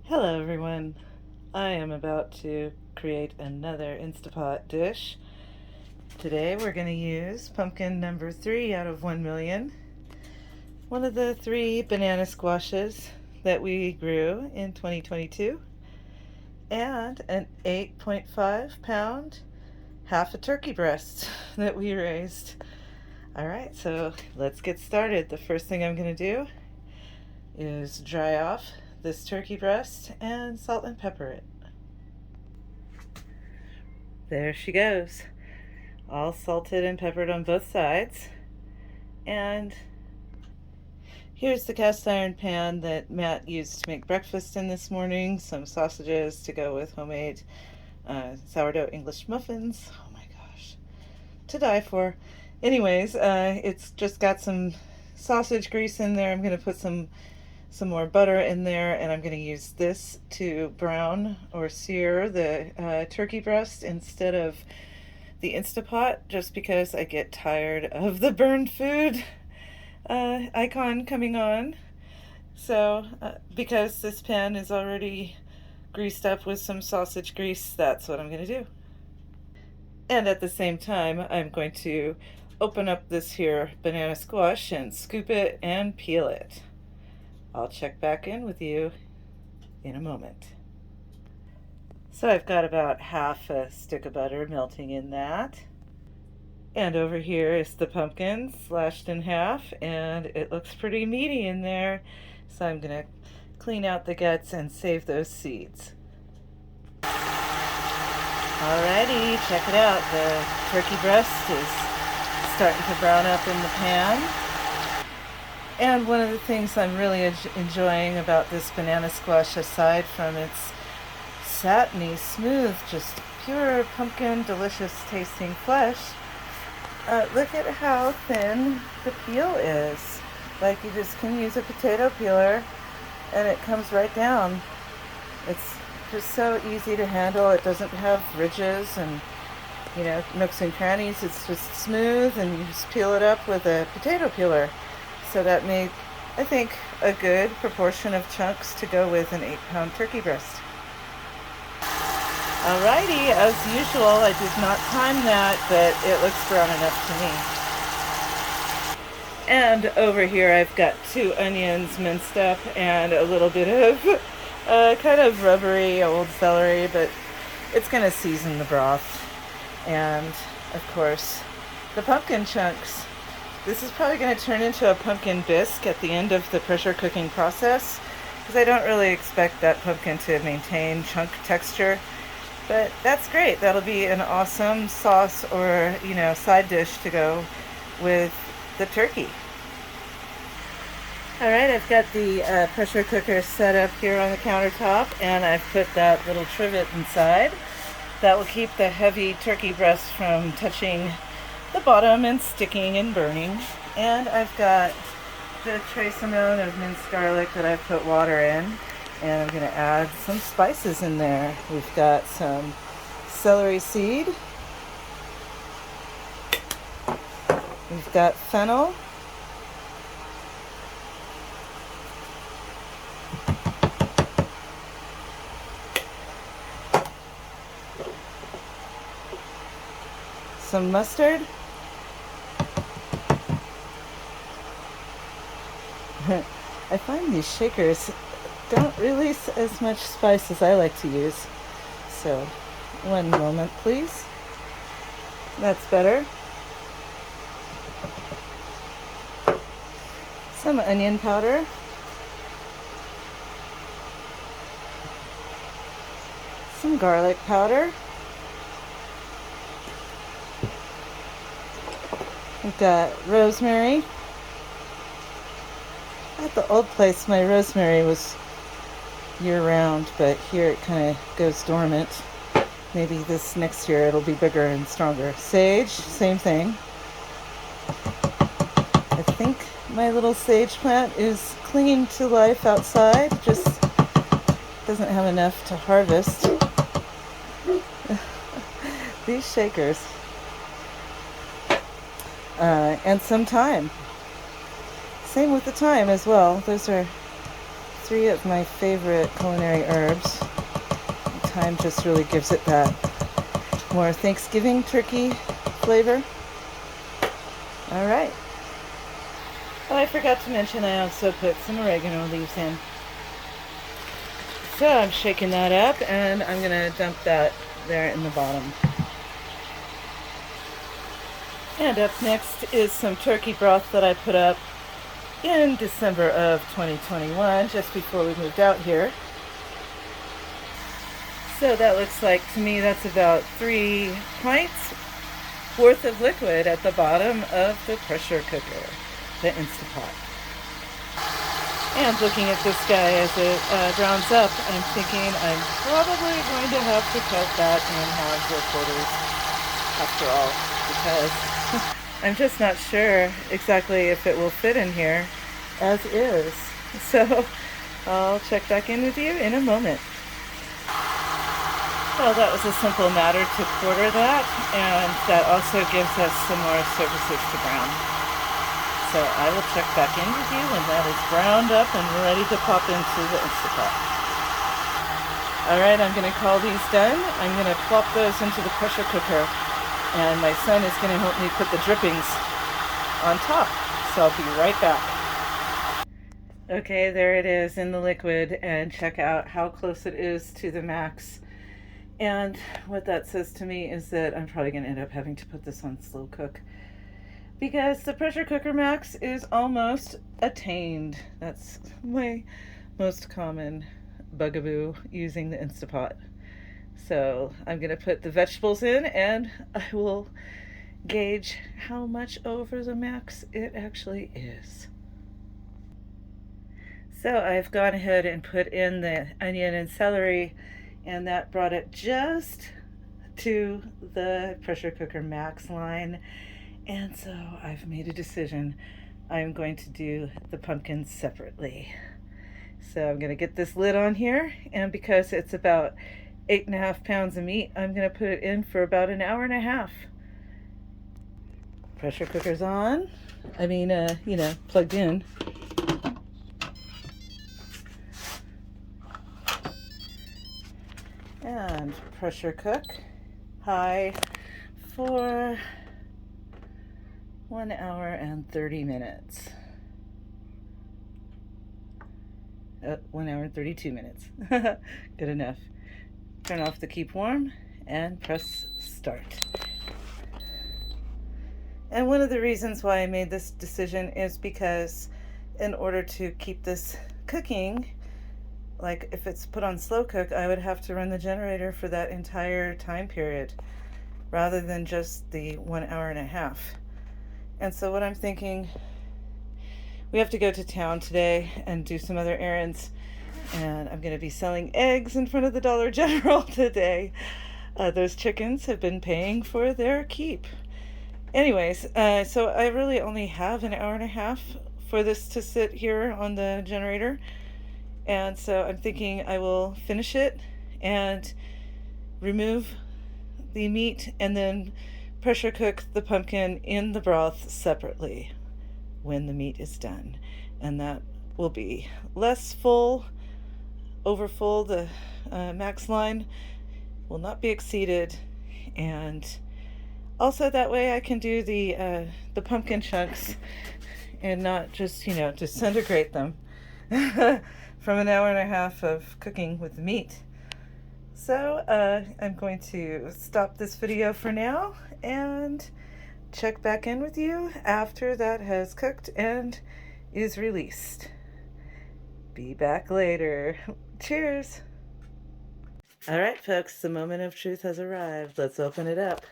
Hello everyone. I am about to create another Instapot dish. Today we're going to use pumpkin number 3 out of 1 million. One of the 3 banana squashes that we grew in 2022. And an 8.5 pound half a turkey breast that we raised. Alright, so let's get started. The first thing I'm going to do is dry off this turkey breast and salt and pepper it. There she goes, all salted and peppered on both sides. And here's the cast iron pan that Matt used to make breakfast in this morning. Some sausages to go with homemade sourdough English muffins. Oh my gosh, to die for. Anyways, it's just got some sausage grease in there. I'm going to put some more butter in there, and I'm going to use this to brown or sear the turkey breast instead of the Instapot, just because I get tired of the burned food icon coming on. So because this pan is already greased up with some sausage grease, that's what I'm going to do. And at the same time, I'm going to open up this here banana squash and scoop it and peel it. I'll check back in with you in a moment. So I've got about half a stick of butter melting in that. And over here is the pumpkin slashed in half, and it looks pretty meaty in there. So I'm going to clean out the guts and save those seeds. Alrighty, check it out. The turkey breast is starting to brown up in the pan. And one of the things I'm really enjoying about this banana squash, aside from its satiny, smooth, just pure pumpkin, delicious tasting flesh, look at how thin the peel is. Like, you just can use a potato peeler and it comes right down. It's just so easy to handle. It doesn't have ridges and, you know, nooks and crannies. It's just smooth, and you just peel it up with a potato peeler. So that made, I think, a good proportion of chunks to go with an 8-pound turkey breast. Alrighty, as usual, I did not time that, but it looks brown enough to me. And over here I've got 2 onions minced up and a little bit of kind of rubbery old celery, but it's going to season the broth. And, of course, the pumpkin chunks. This is probably going to turn into a pumpkin bisque at the end of the pressure cooking process, because I don't really expect that pumpkin to maintain chunk texture. But that's great. That'll be an awesome sauce or, you know, side dish to go with the turkey. Alright, I've got the pressure cooker set up here on the countertop, and I've put that little trivet inside. That will keep the heavy turkey breast from touching the bottom and sticking and burning. And I've got the trace amount of minced garlic that I've put water in, and I'm going to add some spices in there. We've got some celery seed, we've got fennel, some mustard, I find these shakers don't release as much spice as I like to use. So, one moment please. That's better. Some onion powder. Some garlic powder. We've got rosemary. At the old place, my rosemary was year-round, but here it kind of goes dormant. Maybe this next year it'll be bigger and stronger. Sage, same thing. I think my little sage plant is clinging to life outside, just doesn't have enough to harvest. These shakers. And some thyme. Same with the thyme as well. Those are 3 of my favorite culinary herbs. Thyme just really gives it that more Thanksgiving turkey flavor. All right. Oh, I forgot to mention I also put some oregano leaves in. So I'm shaking that up and I'm gonna dump that there in the bottom. And up next is some turkey broth that I put up in December of 2021, just before we moved out here. So that looks like, to me, that's about 3 pints worth of liquid at the bottom of the pressure cooker, the Instapot. And looking at this guy as it browns up, I'm thinking I'm probably going to have to cut that in halves or quarters after all, because I'm just not sure exactly if it will fit in here as is. So I'll check back in with you in a moment. Well, that was a simple matter to quarter that, and that also gives us some more surfaces to brown. So I will check back in with you when that is browned up and ready to pop into the Instapot. All right, I'm going to call these done. I'm going to plop those into the pressure cooker, and my son is going to help me put the drippings on top. So I'll be right back. Okay, there it is in the liquid, and check out how close it is to the max. And what that says to me is that I'm probably going to end up having to put this on slow cook, because the pressure cooker max is almost attained. That's my most common bugaboo using the Instapot. So I'm going to put the vegetables in, and I will gauge how much over the max it actually is. So I've gone ahead and put in the onion and celery, and that brought it just to the pressure cooker max line. And so I've made a decision. I'm going to do the pumpkins separately. So I'm going to get this lid on here, and because it's about 8.5 pounds of meat, I'm going to put it in for about an hour and a half. Pressure cooker's on. Plugged in. And pressure cook high for 1 hour and 30 minutes. 1 hour and 32 minutes. Good enough. Turn off the keep warm and press start. And one of the reasons why I made this decision is because in order to keep this cooking, like if it's put on slow cook, I would have to run the generator for that entire time period rather than just the 1 hour and a half. And so what I'm thinking, we have to go to town today and do some other errands, and I'm going to be selling eggs in front of the Dollar General today. Those chickens have been paying for their keep. Anyways, so I really only have an hour and a half for this to sit here on the generator. And so I'm thinking I will finish it and remove the meat and then pressure cook the pumpkin in the broth separately when the meat is done. And that will be less full, over full. The max line will not be exceeded. And also that way I can do the pumpkin chunks and not just, disintegrate them from an hour and a half of cooking with the meat. So I'm going to stop this video for now and check back in with you after that has cooked and is released. Be back later. Cheers. All right, folks, the moment of truth has arrived. Let's open it up.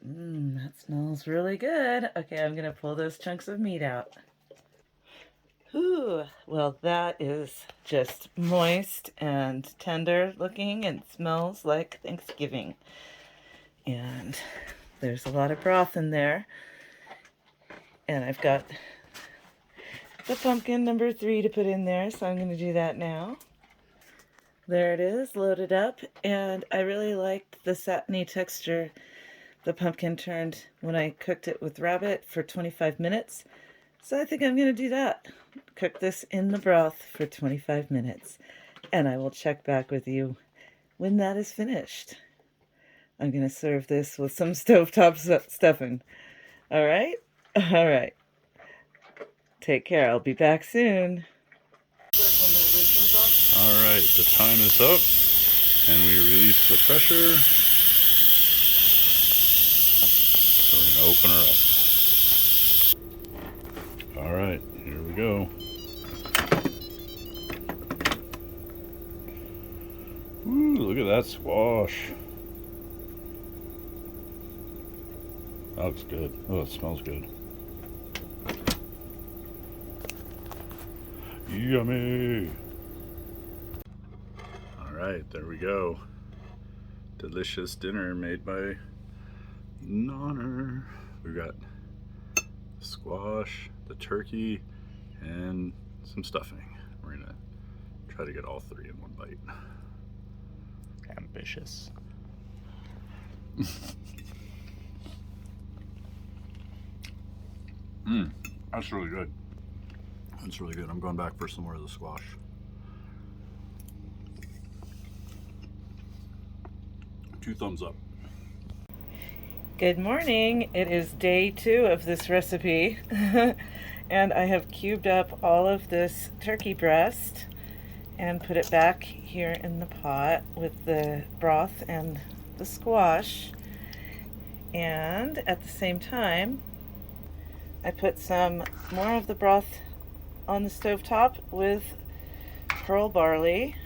That smells really good. Okay, I'm gonna pull those chunks of meat out. Ooh, well, that is just moist and tender looking and smells like Thanksgiving. And there's a lot of broth in there. And I've got the pumpkin number 3 to put in there, so I'm gonna do that now. There it is, loaded up, and I really like the satiny texture The pumpkin turned when I cooked it with rabbit for 25 minutes. So I think I'm going to do that. Cook this in the broth for 25 minutes. And I will check back with you when that is finished. I'm going to serve this with some stovetop stuffing. All right? All right. Take care. I'll be back soon. All right, the time is up, and we release the pressure. So we're gonna open her up. All right, here we go. Ooh, look at that squash. That looks good. Oh, it smells good. Yummy. All right, there we go. Delicious dinner made by Nonner. We've got squash, the turkey, and some stuffing. We're gonna try to get all three in one bite. Ambitious. That's really good. That's really good. I'm going back for some more of the squash. Two thumbs up. Good morning. It is day 2 of this recipe. And I have cubed up all of this turkey breast and put it back here in the pot with the broth and the squash. And at the same time, I put some more of the broth on the stovetop with pearl barley.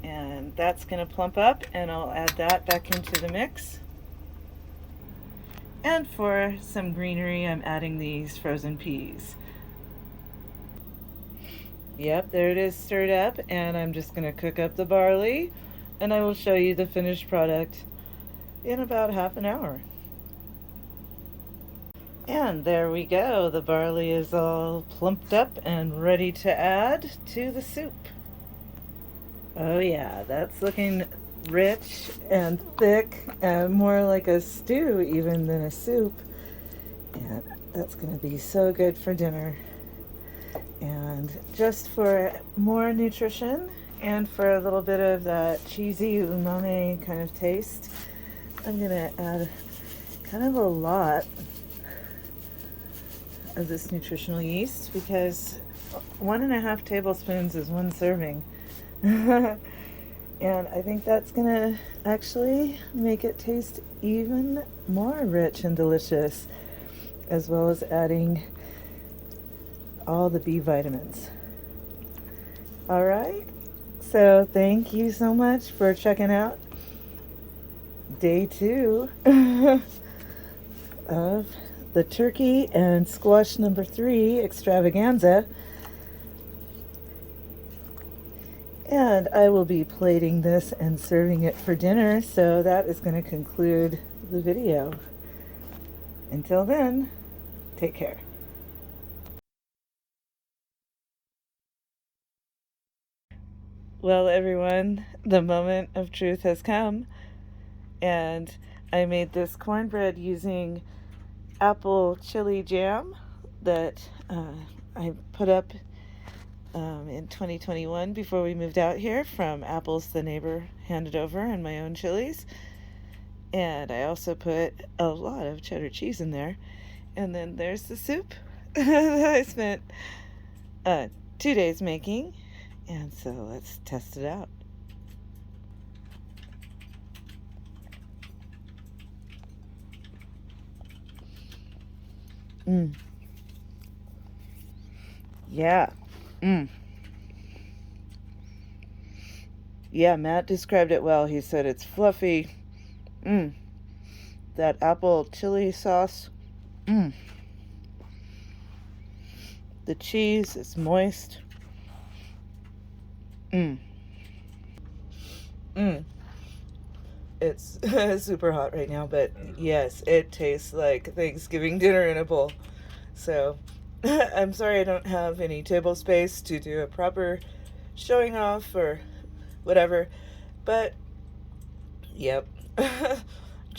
And that's going to plump up, and I'll add that back into the mix. And for some greenery, I'm adding these frozen peas. Yep, there it is stirred up, and I'm just going to cook up the barley, and I will show you the finished product in about half an hour. And there we go. The barley is all plumped up and ready to add to the soup. Oh yeah, that's looking rich and thick and more like a stew even than a soup. And that's going to be so good for dinner. And just for more nutrition and for a little bit of that cheesy umami kind of taste, I'm going to add kind of a lot of this nutritional yeast, because 1.5 tablespoons is 1 serving. And I think that's gonna actually make it taste even more rich and delicious, as well as adding all the B vitamins. All right, so thank you so much for checking out day 2 of the turkey and squash number 3 extravaganza. And I will be plating this and serving it for dinner, so that is going to conclude the video. Until then, take care. Well, everyone, the moment of truth has come, and I made this cornbread using apple chili jam that I put up in 2021 before we moved out here from apples the neighbor handed over and my own chilies. And I also put a lot of cheddar cheese in there. And then there's the soup that I spent 2 days making. And so let's test it out. Yeah. Yeah, Matt described it well. He said it's fluffy. That apple chili sauce. The cheese is moist. It's super hot right now, but yes, it tastes like Thanksgiving dinner in a bowl. So I'm sorry I don't have any table space to do a proper showing off or whatever, but yep.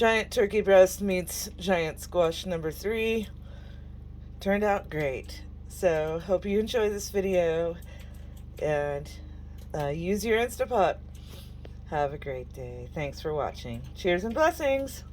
giant turkey breast meets giant squash number 3. Turned out great. So hope you enjoy this video and use your Instapot. Have a great day. Thanks for watching. Cheers and blessings.